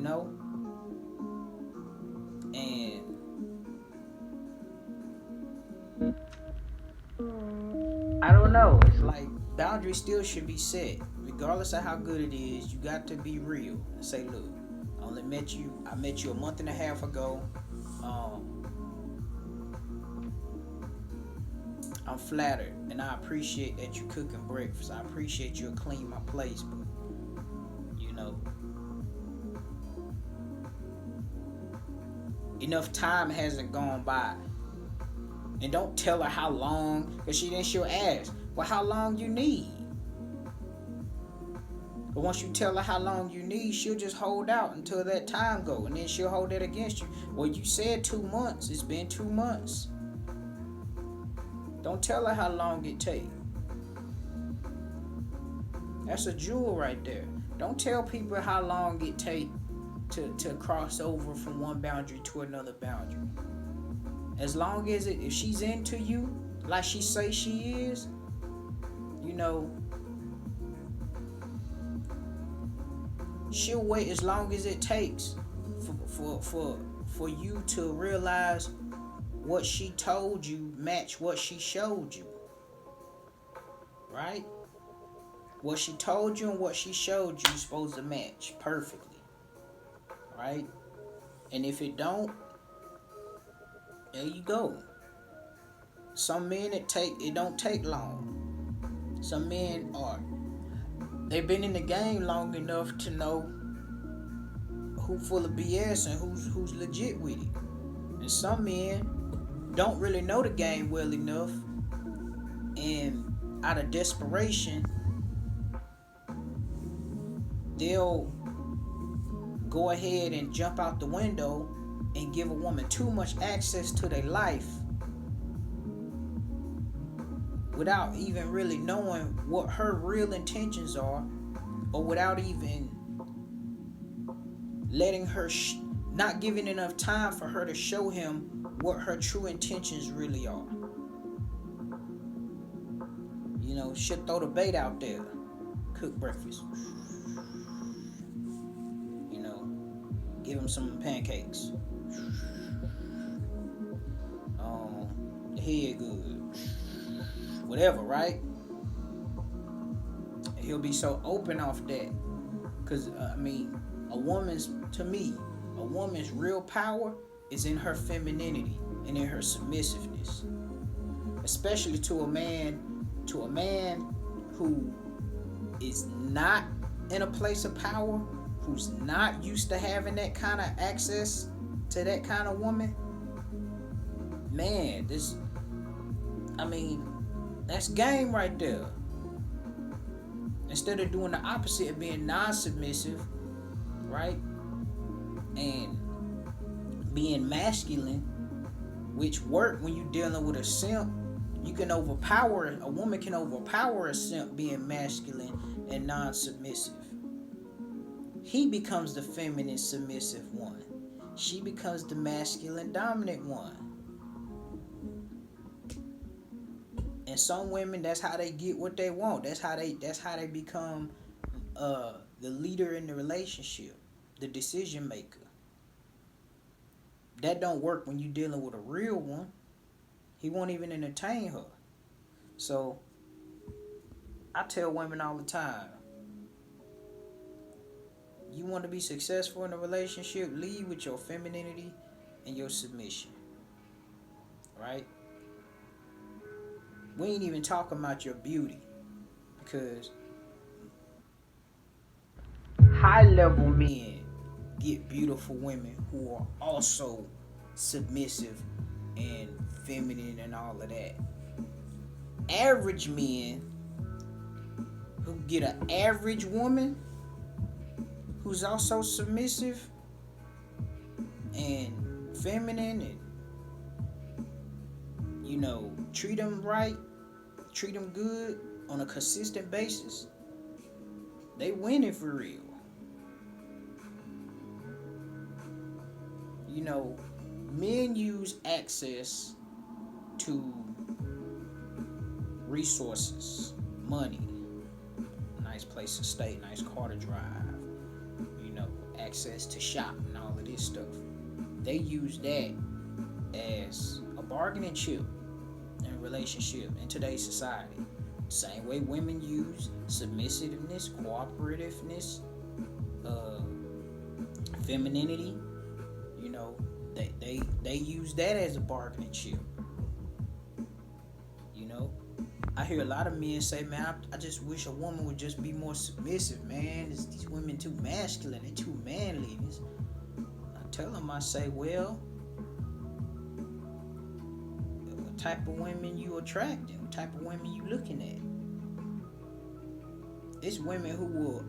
know? And I don't know. It's like boundaries still should be set, regardless of how good it is. You got to be real and say, look, I met you a month and a half ago. Um, I'm flattered, and I appreciate that you cooking breakfast. I appreciate you clean my place, but you know, enough time hasn't gone by. And don't tell her how long, cause she'll ask, well, how long you need? But once you tell her how long you need, she'll just hold out until that time go, and then she'll hold that against you. Well, you said 2 months. It's been 2 months. Don't tell her how long it takes. That's a jewel right there. Don't tell people how long it takes to cross over from one boundary to another boundary. As long as if she's into you, like she say she is, you know, she'll wait as long as it takes for you to realize what she told you match what she showed you. Right? What she told you and what she showed you is supposed to match perfectly. Right? And if it don't, there you go. Some men it don't take long. Some men they've been in the game long enough to know who full of BS and who's legit with it. And some men don't really know the game well enough, and out of desperation they'll go ahead and jump out the window and give a woman too much access to their life without even really knowing what her real intentions are, or without even letting her not giving enough time for her to show him what her true intentions really are. You know, she'll throw the bait out there, cook breakfast, you know, give him some pancakes, the head good, whatever, right? He'll be so open off that, because a woman's real power is in her femininity and in her submissiveness, especially to a man who is not in a place of power, who's not used to having that kind of access to that kind of woman. Man, that's game right there. Instead of doing the opposite of being non-submissive, right, and being masculine, which work when you're dealing with a simp. A woman can overpower a simp being masculine and non-submissive. He becomes the feminine submissive one. She becomes the masculine dominant one. And some women, that's how they get what they want. That's how they become the leader in the relationship, the decision maker. That don't work when you're dealing with a real one. He won't even entertain her. So I tell women all the time, you want to be successful in a relationship, lead with your femininity and your submission. Right? We ain't even talking about your beauty, because high level men get beautiful women who are also submissive and feminine and all of that. Average men who get an average woman who's also submissive and feminine and, you know, treat them right, treat them good on a consistent basis, they winning for real. You know, men use access to resources, money, nice place to stay, nice car to drive, you know, access to shop and all of this stuff. They use that as a bargaining chip in a relationship in today's society. Same way women use submissiveness, cooperativeness, femininity. You know, they use that as a bargaining chip. You know, I hear a lot of men say, man, I just wish a woman would just be more submissive, man. These women too masculine, they too manly. I tell them, I say, well, what type of women you attracting? What type of women you looking at? It's women who will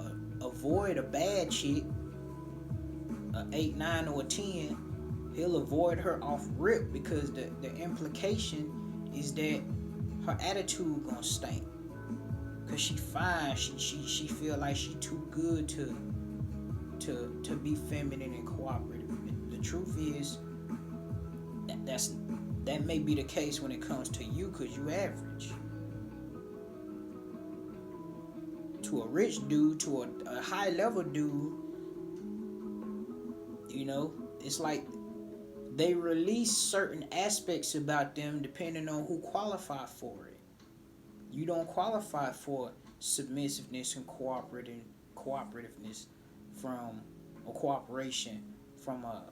avoid a bad chick, a 8, 9, or a 10. He'll avoid her off rip because the implication is that her attitude gonna stink. Cause she fine, she feel like she too good to be feminine and cooperative. The truth is that may be the case when it comes to you, cause you average. To a rich dude, to a high level dude, you know, it's like they release certain aspects about them depending on who qualified for it. You don't qualify for submissiveness and cooperativeness from or cooperation from a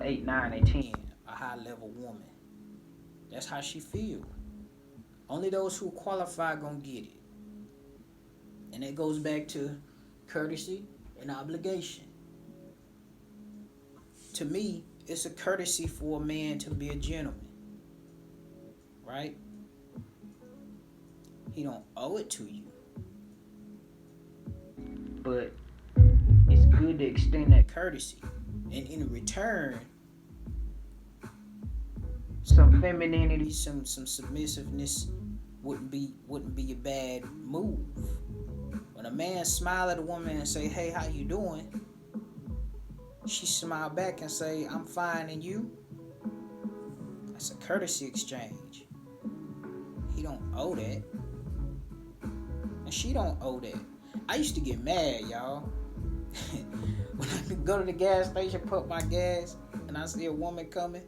8, 9, and 10, a high level woman. That's how she feel. Only those who qualify gonna get it. And it goes back to courtesy and obligation. To me, it's a courtesy for a man to be a gentleman. Right? He don't owe it to you. But it's good to extend that courtesy. And in return, some femininity, some submissiveness wouldn't be a bad move. When a man smile at a woman and say, "Hey, how you doing?" She smile back and say, "I'm fine, and you?" That's a courtesy exchange. He don't owe that. And she don't owe that. I used to get mad, y'all. When I could go to the gas station, put my gas, and I see a woman coming.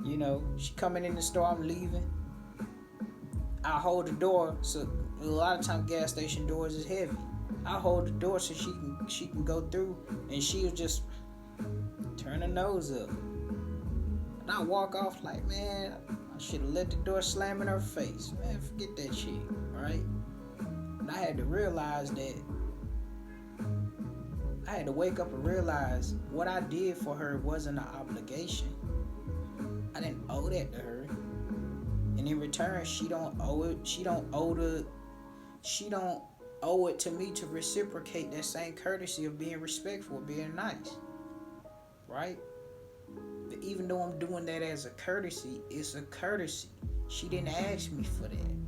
You know, she coming in the store, I'm leaving. I hold the door, so a lot of times gas station doors is heavy. I hold the door so she can go through, and she'll just turn her nose up. And I walk off like, man, I should have let the door slam in her face. Man, forget that shit, right? And I had to realize that I had to wake up and realize what I did for her wasn't an obligation. I didn't owe that to her. And in return, she don't owe it. She don't owe it to me to reciprocate that same courtesy of being respectful, being nice. Right? But even though I'm doing that as a courtesy, it's a courtesy. She didn't ask me for that.